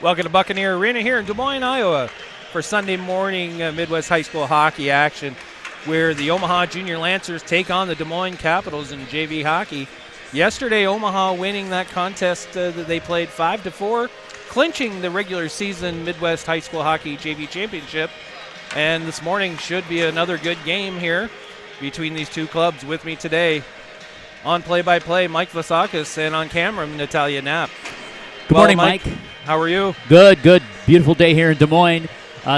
Welcome to Buccaneer Arena here in Des Moines, Iowa for Sunday morning Midwest High School hockey action where the Omaha Junior Lancers take on the Des Moines Capitals in JV hockey. Yesterday, Omaha winning that contest that they played 5-4, clinching the regular season Midwest High School Hockey JV Championship. And this morning should be another good game here between these two clubs. With me today on play-by-play, Mike Vlasakis, and on camera, Natalia Knapp. Good morning, Mike. How are you? Good. Beautiful day here in Des Moines.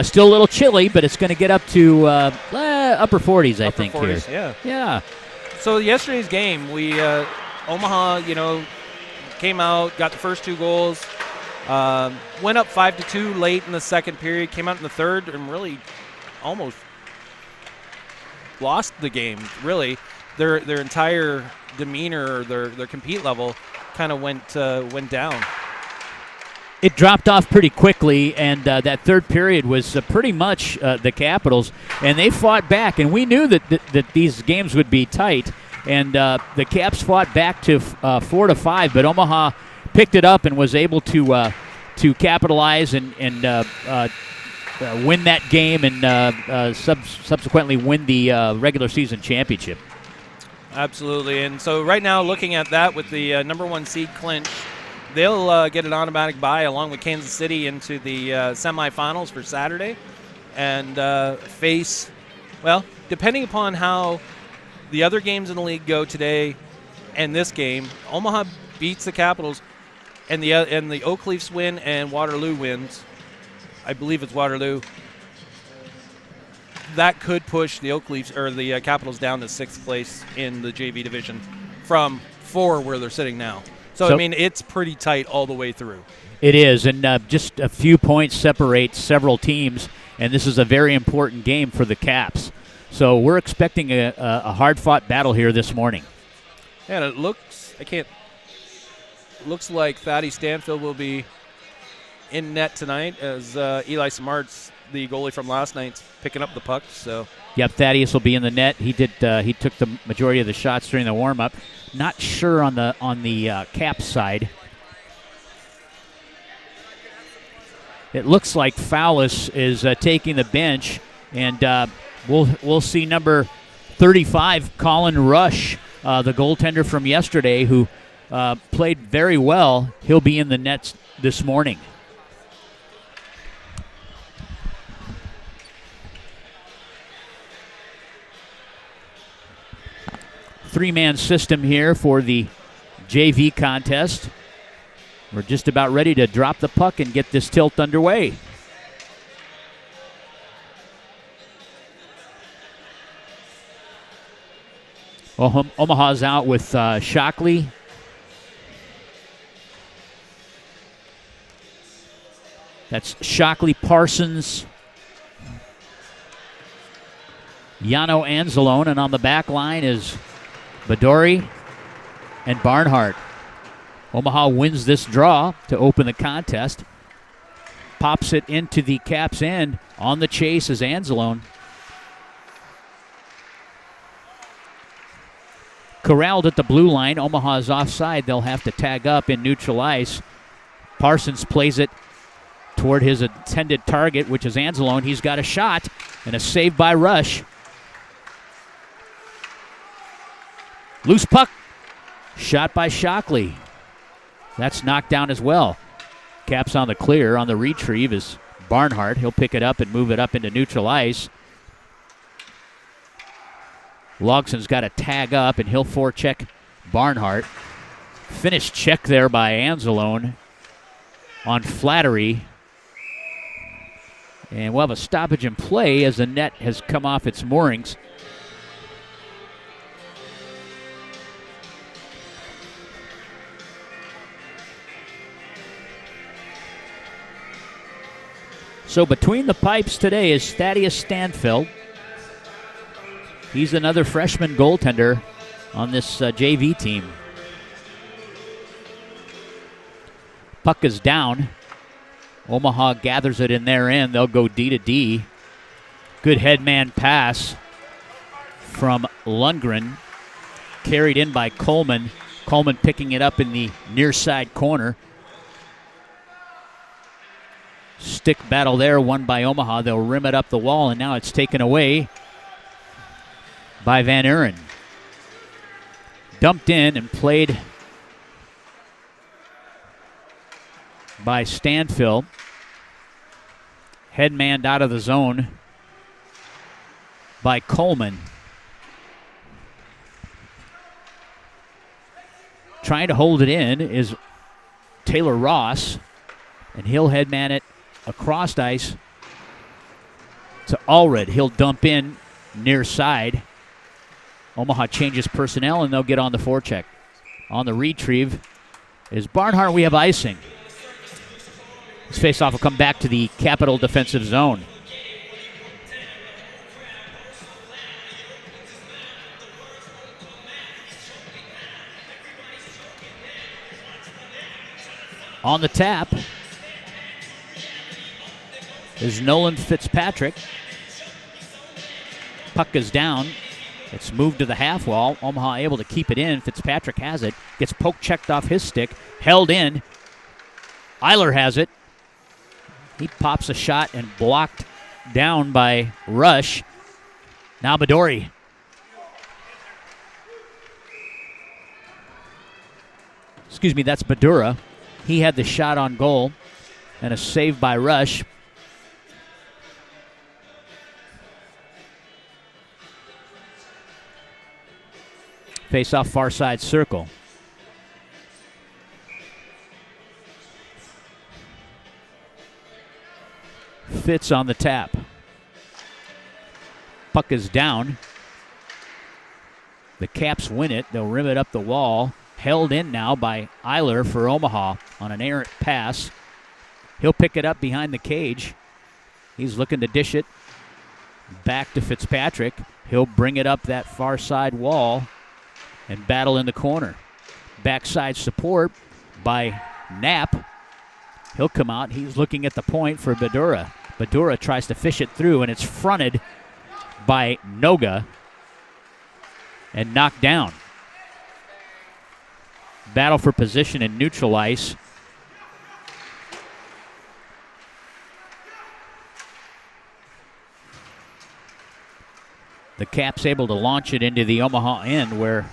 Still a little chilly, but it's going to get up to upper 40s, I think. 40s, here. Yeah. So yesterday's game, we Omaha, came out, got the first two goals, went up 5-2 late in the second period, came out in the third, and really almost lost the game. Really, their entire demeanor, their compete level, kind of went down. It dropped off pretty quickly, and that third period was pretty much the Capitals, and they fought back. And we knew that these games would be tight, and the Caps fought back to 4-5, but Omaha picked it up and was able to capitalize and win that game and subsequently win the regular season championship. Absolutely, and so right now looking at that with the number one seed clinch, they'll get an automatic bye along with Kansas City into the semifinals for Saturday and face, well, depending upon how the other games in the league go today and this game, Omaha beats the Capitals and the Oak Leafs win and Waterloo wins. I believe it's Waterloo. That could push the Oak Leafs or the Capitals down to 6th place in the JV division from 4 where they're sitting now. So, I mean, it's pretty tight all the way through. It is, and just a few points separate several teams, and this is a very important game for the Caps. So we're expecting a hard-fought battle here this morning. And it looks like Thaddeus Stanfield will be in net tonight as Eli Samartz, the goalie from last night's, picking up the puck. So. Yep, Thaddeus will be in the net. He took the majority of the shots during the warm-up. Not sure on the Caps side. It looks like Fowlis is taking the bench, and we'll see number 35, Colin Rush, the goaltender from yesterday, who played very well. He'll be in the nets this morning. Three-man system here for the JV contest. We're just about ready to drop the puck and get this tilt underway. Omaha's out with Shockley. That's Shockley, Parsons, Yano Anzalone, and on the back line is Badori and Barnhart. Omaha wins this draw to open the contest. Pops it into the Caps' end. On the chase is Anzalone. Corralled at the blue line. Omaha's offside. They'll have to tag up in neutral ice. Parsons plays it toward his intended target, which is Anzalone. He's got a shot and a save by Rush. Loose puck. Shot by Shockley. That's knocked down as well. Caps on the clear. On the retrieve is Barnhart. He'll pick it up and move it up into neutral ice. Logson's got a tag up, and he'll forecheck Barnhart. Finished check there by Anzalone on Flattery. And we'll have a stoppage in play as the net has come off its moorings. So between the pipes today is Thaddeus Stanfield. He's another freshman goaltender on this JV team. Puck is down. Omaha gathers it in their end. They'll go D to D. Good headman pass from Lundgren. Carried in by Coleman. Coleman picking it up in the near side corner. Stick battle there, won by Omaha. They'll rim it up the wall, and now it's taken away by Van Uren. Dumped in and played by Stanfill. Headmanned out of the zone by Coleman. Trying to hold it in is Taylor Ross, and he'll headman it across ice to Allred. He'll dump in near side. Omaha changes personnel, and they'll get on the forecheck. On the retrieve is Barnhart. We have icing. This faceoff will come back to the Capital defensive zone. On the tap is Nolan Fitzpatrick. Puck is down. It's moved to the half wall. Omaha able to keep it in. Fitzpatrick has it. Gets poke checked off his stick. Held in. Eiler has it. He pops a shot and blocked down by Rush. Now Badori. Excuse me, that's Badura. He had the shot on goal and a save by Rush. Face off far side circle. Fitz on the tap. Puck is down. The Caps win it. They'll rim it up the wall. Held in now by Eiler for Omaha on an errant pass. He'll pick it up behind the cage. He's looking to dish it back to Fitzpatrick. He'll bring it up that far side wall and battle in the corner. Backside support by Knapp. He'll come out. He's looking at the point for Badura. Badura tries to fish it through, and it's fronted by Noga and knocked down. Battle for position in neutral ice. The Caps able to launch it into the Omaha end where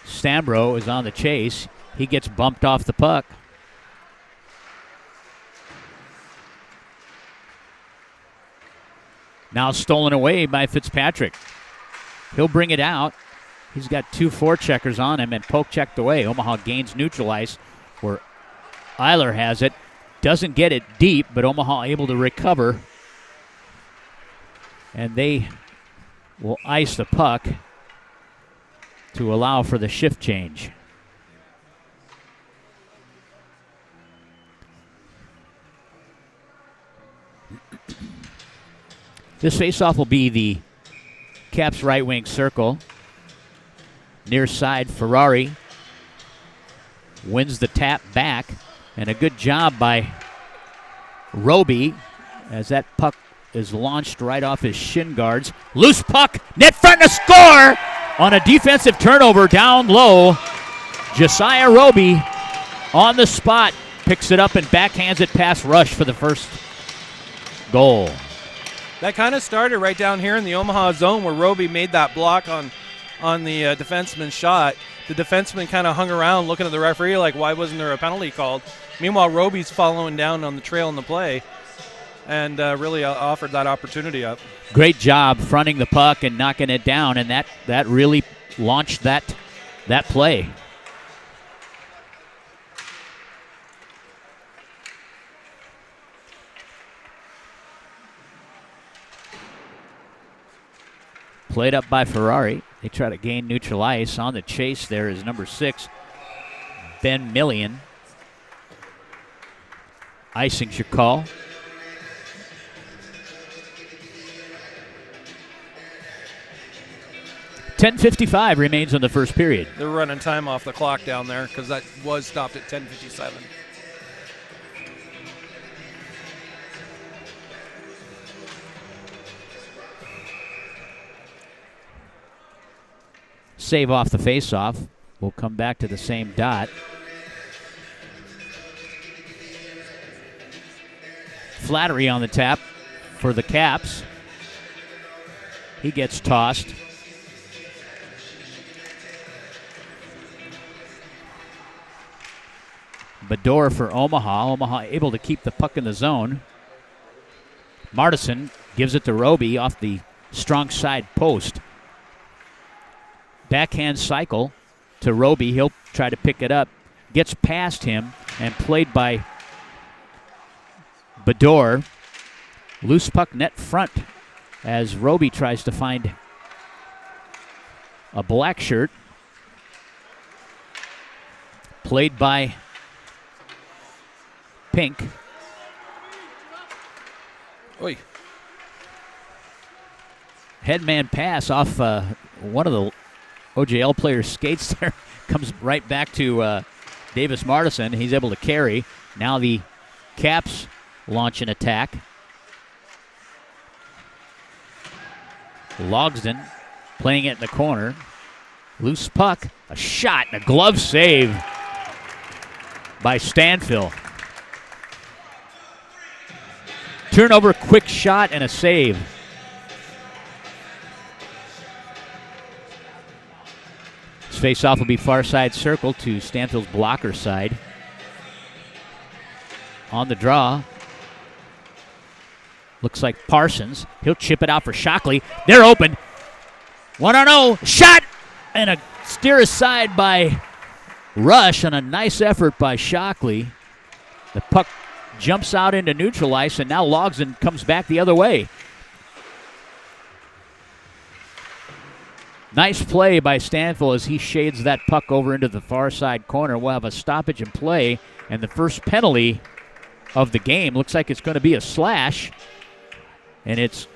Stambro is on the chase. He gets bumped off the puck. Now stolen away by Fitzpatrick. He'll bring it out. He's got two forecheckers on him and poke checked away. Omaha gains neutral ice where Eiler has it. Doesn't get it deep, but Omaha able to recover. And they will ice the puck to allow for the shift change. This faceoff will be the Caps right wing circle. Near side, Ferrari wins the tap back, and a good job by Roby as that puck is launched right off his shin guards. Loose puck, net front to score on a defensive turnover down low. Josiah Roby on the spot, picks it up and backhands it past Rush for the first goal. That kind of started right down here in the Omaha zone where Roby made that block on the defenseman's shot. The defenseman kind of hung around looking at the referee like, why wasn't there a penalty called? Meanwhile, Roby's following down on the trail in the play and really offered that opportunity up. Great job fronting the puck and knocking it down, and that really launched that play. Played up by Ferrari. They try to gain neutral ice. On the chase there is number 6, Ben Millian. Icing should call. .10:55 remains on the first period. They're running time off the clock down there because that was stopped at 10:57. Save off the faceoff. We'll come back to the same dot. Flattery on the tap for the Caps. He gets tossed. Bador for Omaha. Omaha able to keep the puck in the zone. Martison gives it to Roby off the strong side post. Backhand cycle to Roby. He'll try to pick it up. Gets past him and played by Bador. Loose puck net front as Roby tries to find a black shirt. Played by Pink. Oy. Headman pass off one of the OJL players' skates there. Comes right back to Davis Martison. He's able to carry. Now the Caps launch an attack. Logsdon playing it in the corner. Loose puck. A shot and a glove save by Stanfill. Turnover, quick shot, and a save. This face-off will be far side circle to Stanfield's blocker side. On the draw. Looks like Parsons. He'll chip it out for Shockley. They're open. 1-0. Shot! And a steer aside by Rush on a nice effort by Shockley. The puck jumps out into neutral ice, and now Logsdon comes back the other way. Nice play by Stanfill as he shades that puck over into the far side corner. We'll have a stoppage in play, and the first penalty of the game looks like it's going to be a slash, and it's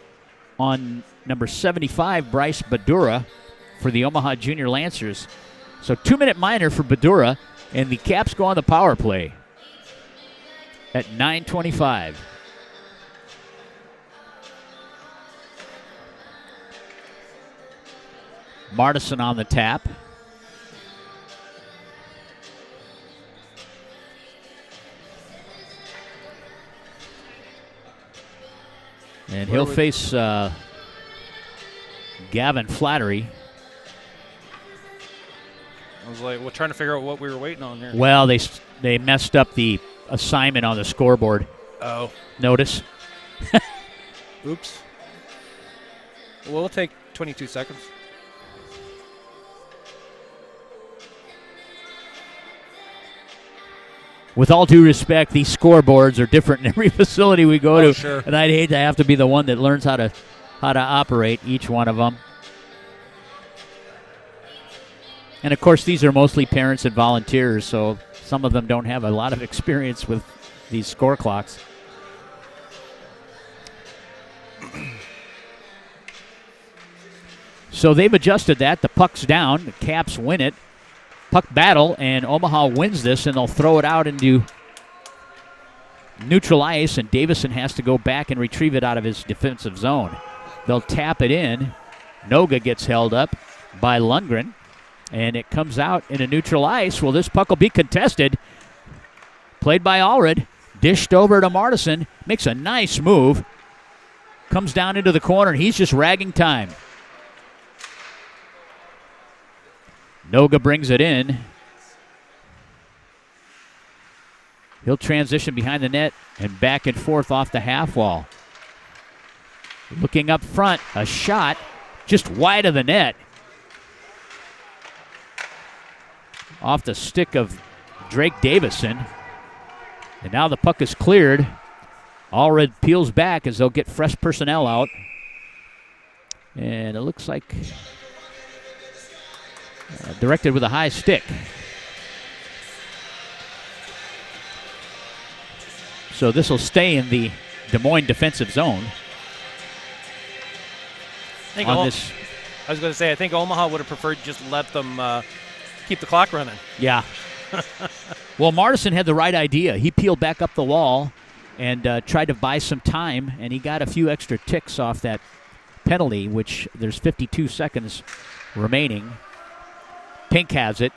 on number 75, Bryce Badura, for the Omaha Junior Lancers. So 2-minute minor for Badura, and the Caps go on the power play at 9:25. Martison on the tap. And he'll face Gavin Flattery. I was like, we're trying to figure out what we were waiting on here. Well, they messed up the assignment on the scoreboard. Oh. Notice? Oops. Well, we'll take 22 seconds. With all due respect, these scoreboards are different in every facility we go to. Sure. And I'd hate to have to be the one that learns how to operate each one of them. And, of course, these are mostly parents and volunteers, so some of them don't have a lot of experience with these score clocks. So they've adjusted that. The puck's down. The Caps win it. Puck battle, and Omaha wins this, and they'll throw it out into neutral ice, and Davison has to go back and retrieve it out of his defensive zone. They'll tap it in. Noga gets held up by Lundgren, and it comes out into neutral ice. Well, this puck will be contested. Played by Allred. Dished over to Martison. Makes a nice move. Comes down into the corner, and he's just ragging time. Noga brings it in. He'll transition behind the net and back and forth off the half wall. Looking up front, a shot just wide of the net. Off the stick of Drake Davison. And now the puck is cleared. Allred peels back as they'll get fresh personnel out. And it looks like directed with a high stick. So this will stay in the Des Moines defensive zone. I was going to say, I think Omaha would have preferred just let them keep the clock running. Yeah. Well, Martison had the right idea. He peeled back up the wall and tried to buy some time, and he got a few extra ticks off that penalty, which there's 52 seconds remaining. Pink has it,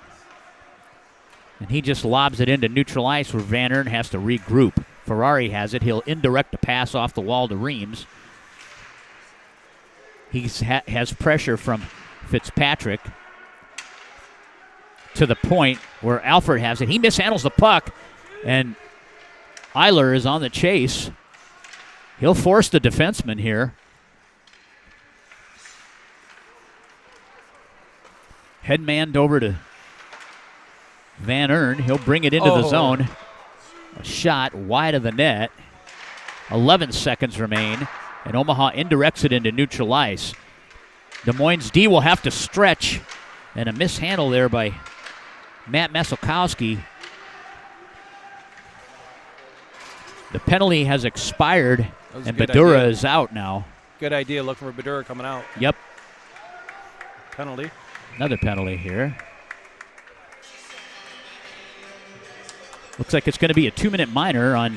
and he just lobs it into neutral ice where Van Ern has to regroup. Ferrari has it. He'll indirect a pass off the wall to Reams. He has pressure from Fitzpatrick to the point where Alford has it. He mishandles the puck, and Eiler is on the chase. He'll force the defenseman here. Headmanned over to Van Ern. He'll bring it into the zone. A shot wide of the net. 11 seconds remain, and Omaha indirects it into neutral ice. Des Moines D will have to stretch, and a mishandle there by Matt Masalkowski. The penalty has expired, and Badura is out now. Good idea looking for Badura coming out. Yep. Penalty. Another penalty here. Looks like it's going to be a 2-minute minor on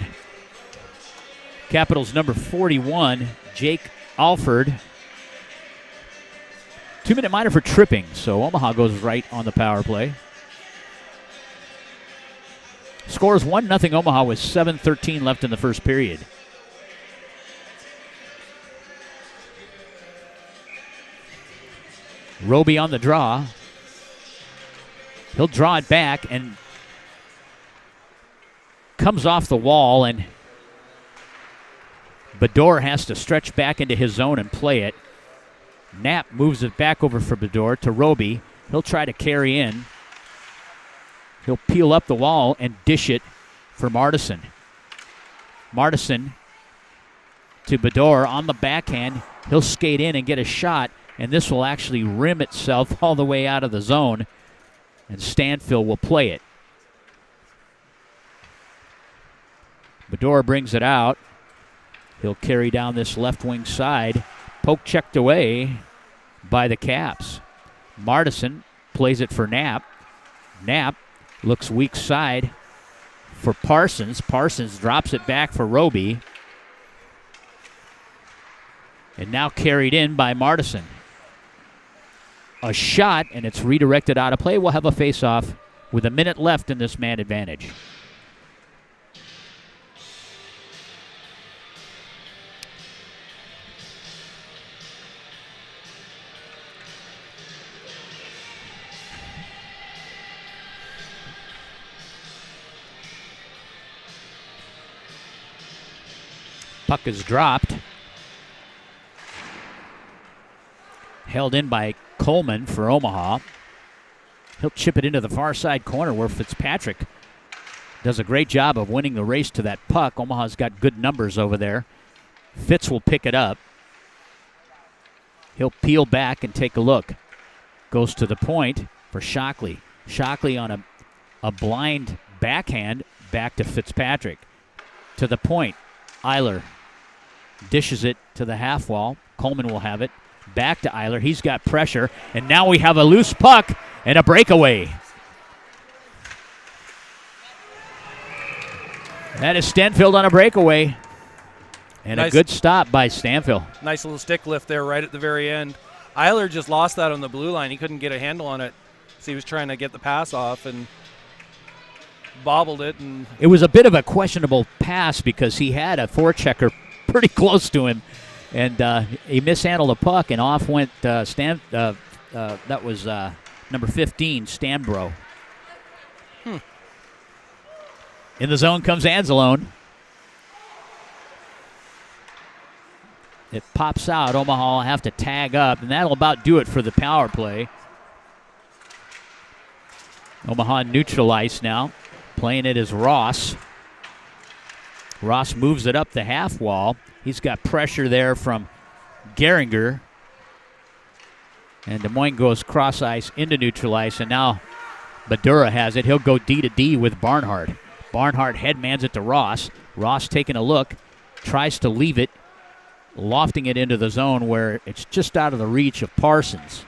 Capitals number 41, Jake Alford. 2-minute minor for tripping, so Omaha goes right on the power play. Scores 1-0 Omaha with 7:13 left in the first period. Roby on the draw. He'll draw it back and comes off the wall, and Bador has to stretch back into his zone and play it. Knapp moves it back over for Bador to Roby. He'll try to carry in. He'll peel up the wall and dish it for Martison. Martison to Bador on the backhand. He'll skate in and get a shot, and this will actually rim itself all the way out of the zone, and Stanfill will play it. Bador brings it out. He'll carry down this left wing side. Poke checked away by the Caps. Martison plays it for Knapp. Knapp looks weak side for Parsons. Parsons drops it back for Roby. And now carried in by Martison. A shot, and it's redirected out of play. We'll have a face-off with a minute left in this man advantage. Puck is dropped. Held in by Coleman for Omaha. He'll chip it into the far side corner where Fitzpatrick does a great job of winning the race to that puck. Omaha's got good numbers over there. Fitz will pick it up. He'll peel back and take a look. Goes to the point for Shockley. Shockley on a blind backhand back to Fitzpatrick. To the point. Eiler dishes it to the half wall. Coleman will have it. Back to Eiler. He's got pressure. And now we have a loose puck and a breakaway. That is Stanfield on a breakaway. And a good stop by Stanfield. Nice little stick lift there right at the very end. Eiler just lost that on the blue line. He couldn't get a handle on it. So he was trying to get the pass off and bobbled it. And it was a bit of a questionable pass because he had a forechecker pretty close to him. And he mishandled the puck, and off went that was number 15, Stanbro. In the zone comes Anzalone. It pops out. Omaha will have to tag up, and that'll about do it for the power play. Omaha neutral ice now. Playing it is Ross. Ross moves it up the half wall. He's got pressure there from Gehringer. And Des Moines goes cross ice into neutral ice, and now Badura has it. He'll go D to D with Barnhart. Barnhart headmans it to Ross. Ross taking a look, tries to leave it, lofting it into the zone where it's just out of the reach of Parsons.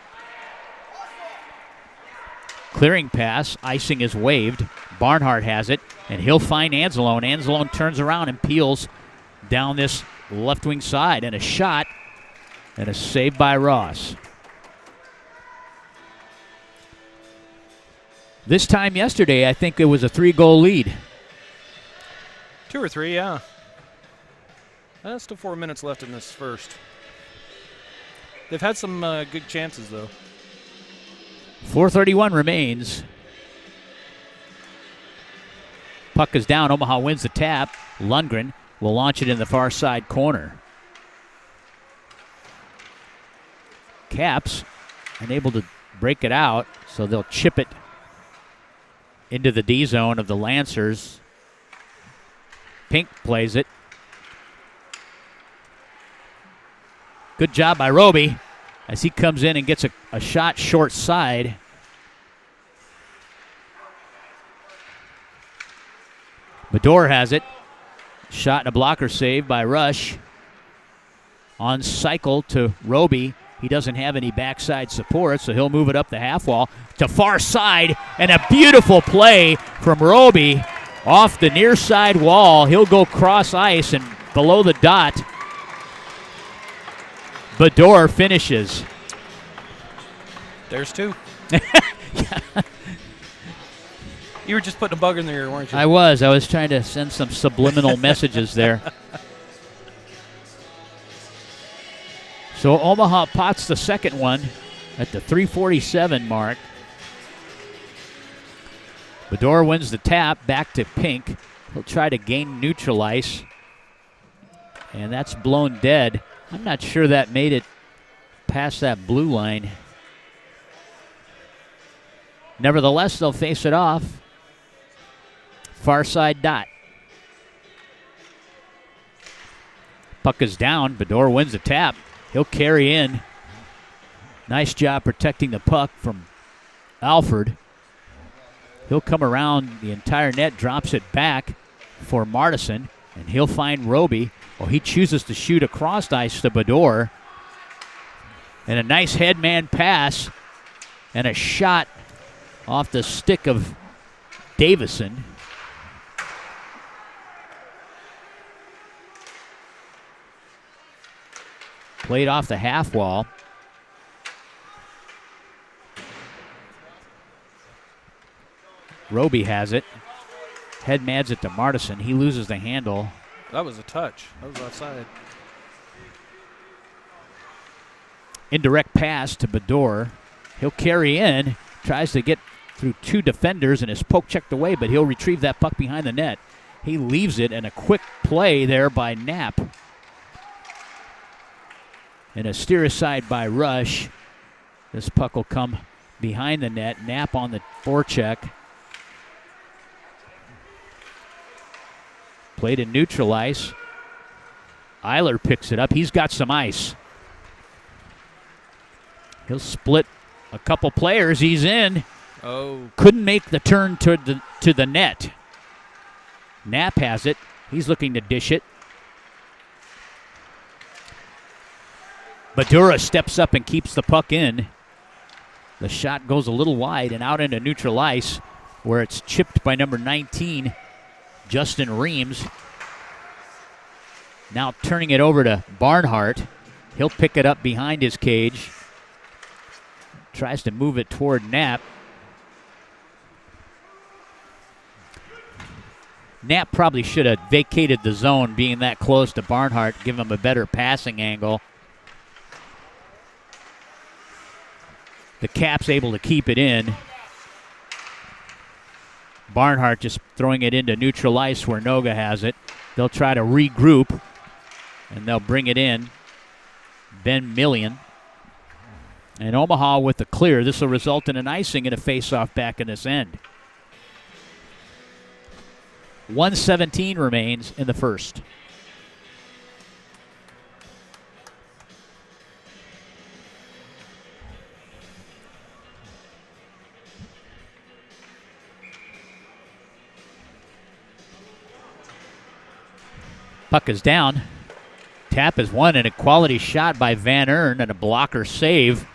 Clearing pass, icing is waved. Barnhart has it, and he'll find Anzalone. Anzalone turns around and peels down this left wing side, and a shot, and a save by Ross. This time yesterday, I think it was a 3-goal lead. 2 or 3, yeah. Still 4 minutes left in this first. They've had some good chances, though. 4:31 remains. Puck is down. Omaha wins the tap. Lundgren will launch it in the far side corner. Caps unable to break it out, so they'll chip it into the D zone of the Lancers. Pink plays it. Good job by Roby as he comes in and gets a shot short side. Bador has it. Shot and a blocker save by Rush. On cycle to Roby. He doesn't have any backside support, so he'll move it up the half wall to far side, and a beautiful play from Roby off the near side wall. He'll go cross ice and below the dot. Bador finishes. There's 2. You were just putting a bug in there, weren't you? I was trying to send some subliminal messages there. So Omaha pots the second one at the 3:47 mark. Bador wins the tap, back to Pink. He'll try to gain neutral ice. And that's blown dead. I'm not sure that made it past that blue line. Nevertheless, they'll face it off. Far side dot. Puck is down. Bador wins the tap. He'll carry in. Nice job protecting the puck from Alford. He'll come around the entire net, drops it back for Martison, and he'll find Roby. Well, he chooses to shoot across ice to Bador. And a nice headman pass and a shot off the stick of Davison. Played off the half wall. Roby has it. Headmans it to Martison. He loses the handle. That was a touch. That was outside. Indirect pass to Bador. He'll carry in. Tries to get through 2 defenders and is poke checked away, but he'll retrieve that puck behind the net. He leaves it, and a quick play there by Knapp. And a steer aside by Rush. This puck will come behind the net. Knapp on the forecheck. Played in neutral ice. Eiler picks it up. He's got some ice. He'll split a couple players. He's in. Oh. Couldn't make the turn to the net. Knapp has it. He's looking to dish it. Badura steps up and keeps the puck in. The shot goes a little wide and out into neutral ice, where it's chipped by number 19, Justin Reams. Now turning it over to Barnhart. He'll pick it up behind his cage. Tries to move it toward Knapp. Knapp probably should have vacated the zone, being that close to Barnhart, give him a better passing angle. The Caps able to keep it in. Barnhart just throwing it into neutral ice where Noga has it. They'll try to regroup, and they'll bring it in. Ben Million. And Omaha with the clear. This will result in an icing and a face-off back in this end. 1:17 remains in the first. Puck is down. Tap is won, and a quality shot by Van Ern and a blocker save.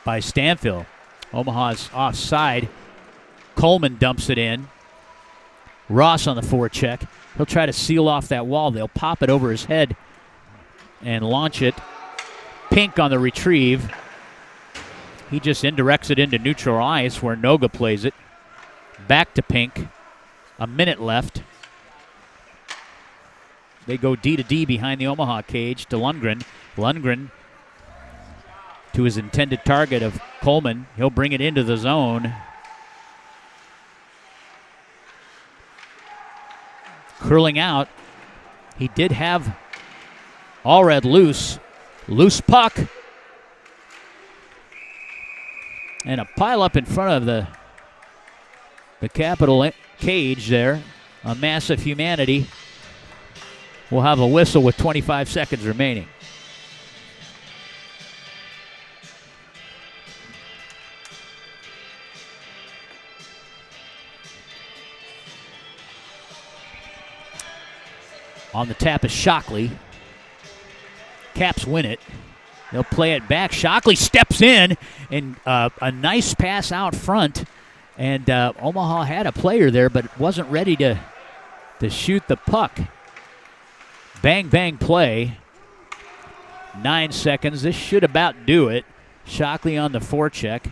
By Stanfield. Omaha's offside. Coleman dumps it in. Ross on the forecheck. He'll try to seal off that wall. They'll pop it over his head and launch it. Pink on the retrieve. He just indirects it into neutral ice where Noga plays it. Back to Pink. A minute left. They go D to D behind the Omaha cage to Lundgren. Lundgren to his intended target of Coleman. He'll bring it into the zone. Curling out. He did have Allred loose. Loose puck. And a pile up in front of the Capital cage there. A mass of humanity. We'll have a whistle with 25 seconds remaining. On the tap is Shockley. Caps win it. They'll play it back. Shockley steps in, and a nice pass out front. And Omaha had a player there, but wasn't ready to shoot the puck. Bang, bang play. 9 seconds. This should about do it. Shockley on the forecheck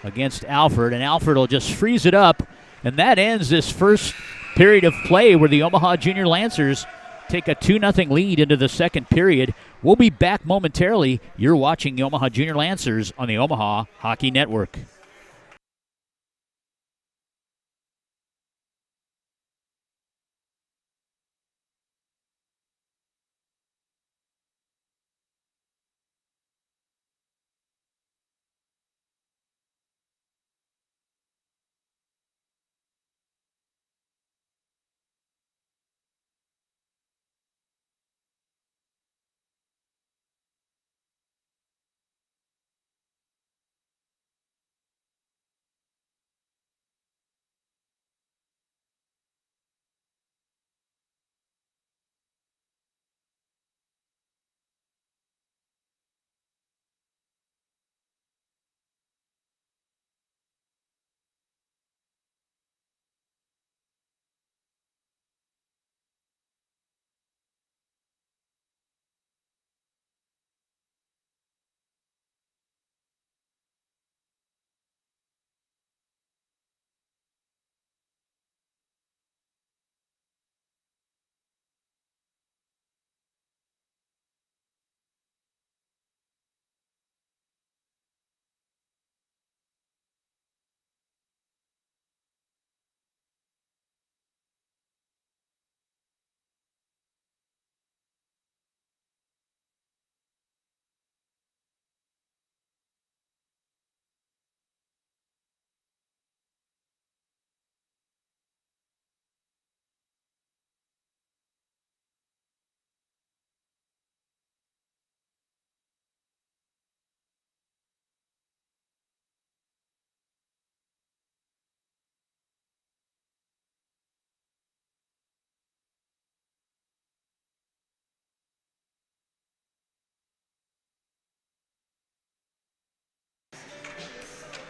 against Alford, and Alford will just freeze it up. And that ends this first period of play where the Omaha Junior Lancers take a 2-0 lead into the second period. We'll be back momentarily. You're watching the Omaha Junior Lancers on the Omaha Hockey Network.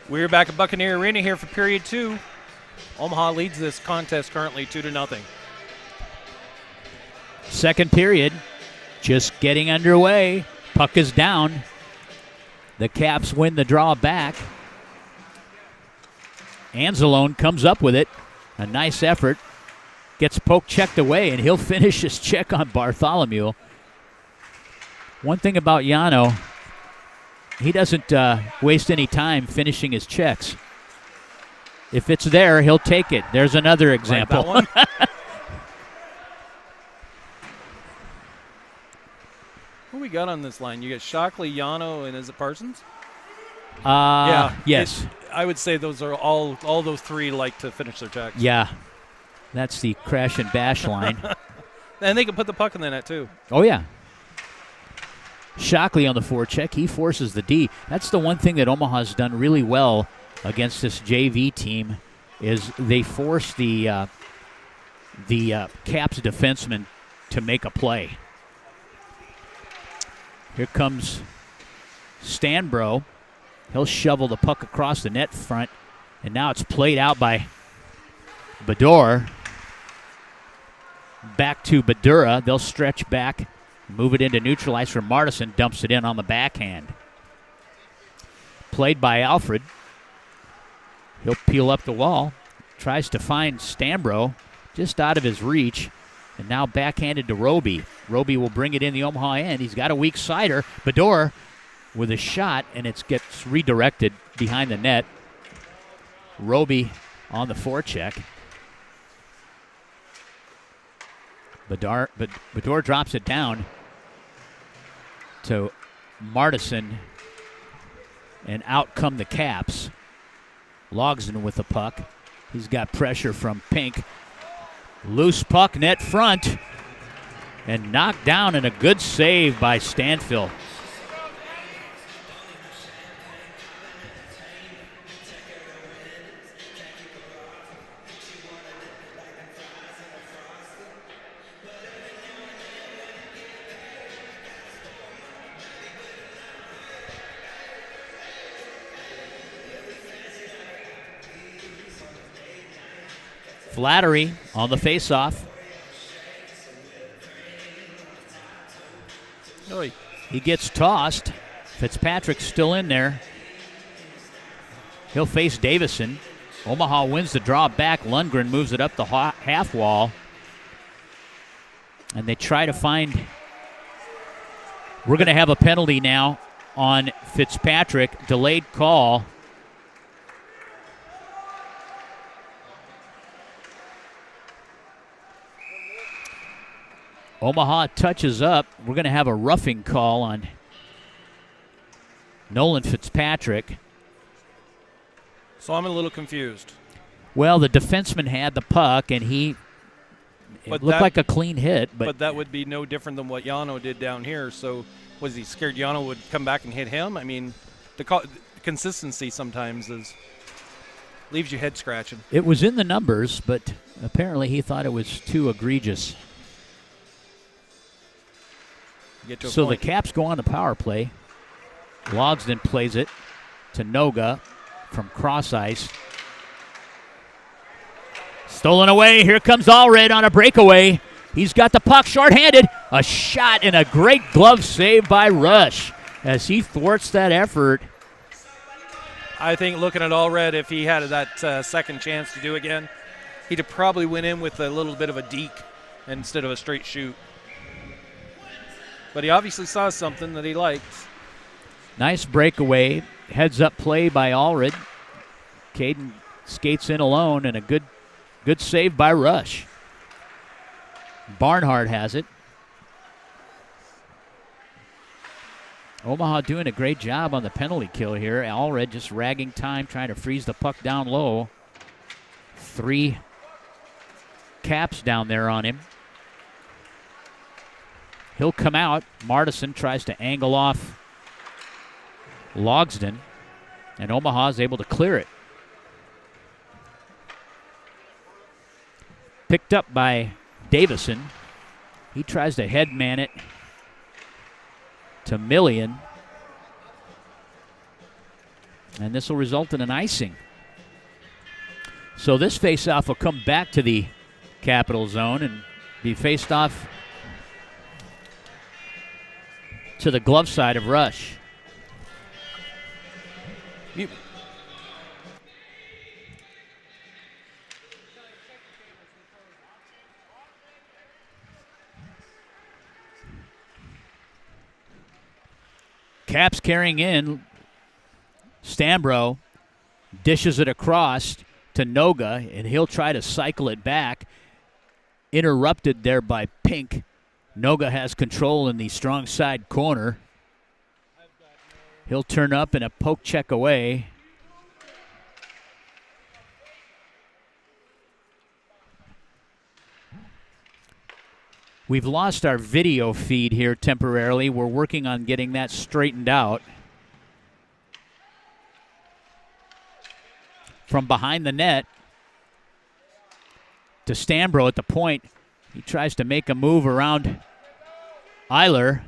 We're back at Buccaneer Arena here for period 2. Omaha leads this contest currently 2-0. Second period, just getting underway. Puck is down. The Caps win the draw back. Anzalone comes up with it. A nice effort. Gets poke checked away, and he'll finish his check on Bartholomew. One thing about Yano, he doesn't waste any time finishing his checks. If it's there, he'll take it. There's another example. Like that one? Who we got on this line? You got Shockley, Yano, and is it Parsons? Yeah. Yes. I would say those are all those three like to finish their checks. Yeah. That's the crash and bash line. And they can put the puck in the net, too. Oh, yeah. Shockley on the forecheck. He forces the D. That's the one thing that Omaha's done really well against this JV team is they force the Caps defenseman to make a play. Here comes Stanbro. He'll shovel the puck across the net front, and now it's played out by Bador. Back to Badura. They'll stretch back, move it into neutral ice for Martison. Dumps it in on the backhand. Played by Alfred. He'll peel up the wall. Tries to find Stambro, just out of his reach. And now backhanded to Roby. Roby will bring it in the Omaha end. He's got a weak sider. Bador with a shot, and it gets redirected behind the net. Roby on the forecheck. Bador drops it down to Martison, and out come the Caps. Logsdon with the puck. He's got pressure from Pink. Loose puck, net front, and knocked down, and a good save by Stanfill. Flattery on the faceoff. Oy. He gets tossed. Fitzpatrick's still in there. He'll face Davison. Omaha wins the draw back. Lundgren moves it up the half wall. And they try to find... We're going to have a penalty now on Fitzpatrick. Delayed call. Omaha touches up. We're going to have a roughing call on Nolan Fitzpatrick. So I'm a little confused. Well, the defenseman had the puck, and it looked like a clean hit. But that would be no different than what Yano did down here. So was he scared Yano would come back and hit him? I mean, the consistency sometimes leaves you head scratching. It was in the numbers, but apparently he thought it was too egregious. So the Caps go on the power play. Logsdon plays it to Noga from cross ice. Stolen away. Here comes Allred on a breakaway. He's got the puck shorthanded. A shot and a great glove save by Rush as he thwarts that effort. I think looking at Allred, if he had that second chance to do again, he'd have probably went in with a little bit of a deke instead of a straight shoot. But he obviously saw something that he liked. Nice breakaway. Heads up play by Allred. Caden skates in alone, and a good save by Rush. Barnhart has it. Omaha doing a great job on the penalty kill here. Allred just ragging time, trying to freeze the puck down low. 3 Caps down there on him. He'll come out. Martison tries to angle off Logsdon, and Omaha is able to clear it. Picked up by Davison. He tries to headman it to Millian, and this will result in an icing. So this faceoff will come back to the Capital zone and be faced off to the glove side of Rush. Caps carrying in. Stambro dishes it across to Noga, and he'll try to cycle it back. Interrupted there by Pink. Noga has control in the strong side corner. He'll turn up and a poke check away. We've lost our video feed here temporarily. We're working on getting that straightened out. From behind the net to Stambro at the point. He tries to make a move around Eiler.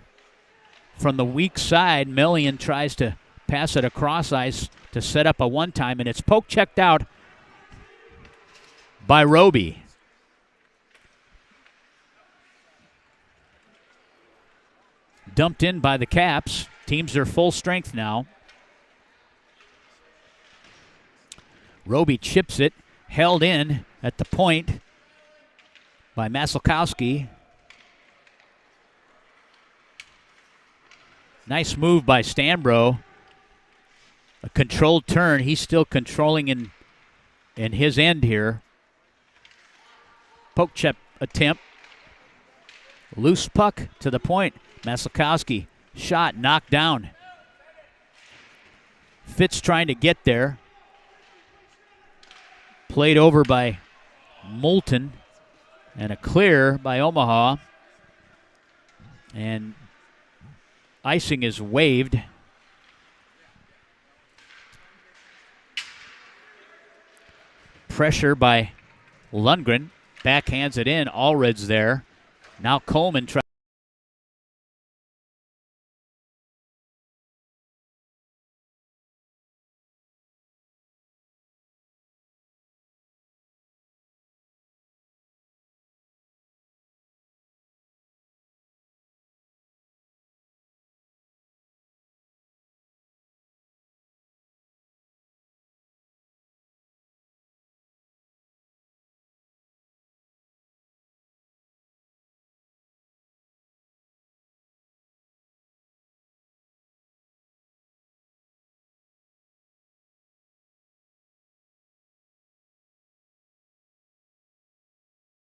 From the weak side, Millian tries to pass it across ice to set up a one-time, and it's poke checked out by Roby. Dumped in by the Caps. Teams are full strength now. Roby chips it, held in at the point by Maselkowski. Nice move by Stanbro. A controlled turn. He's still controlling in his end here. Poke check attempt. Loose puck to the point. Maselkowski. Shot knocked down. Fitz trying to get there. Played over by Moulton. And a clear by Omaha. And icing is waived. Pressure by Lundgren. Backhands it in. Allred's there. Now Coleman tries.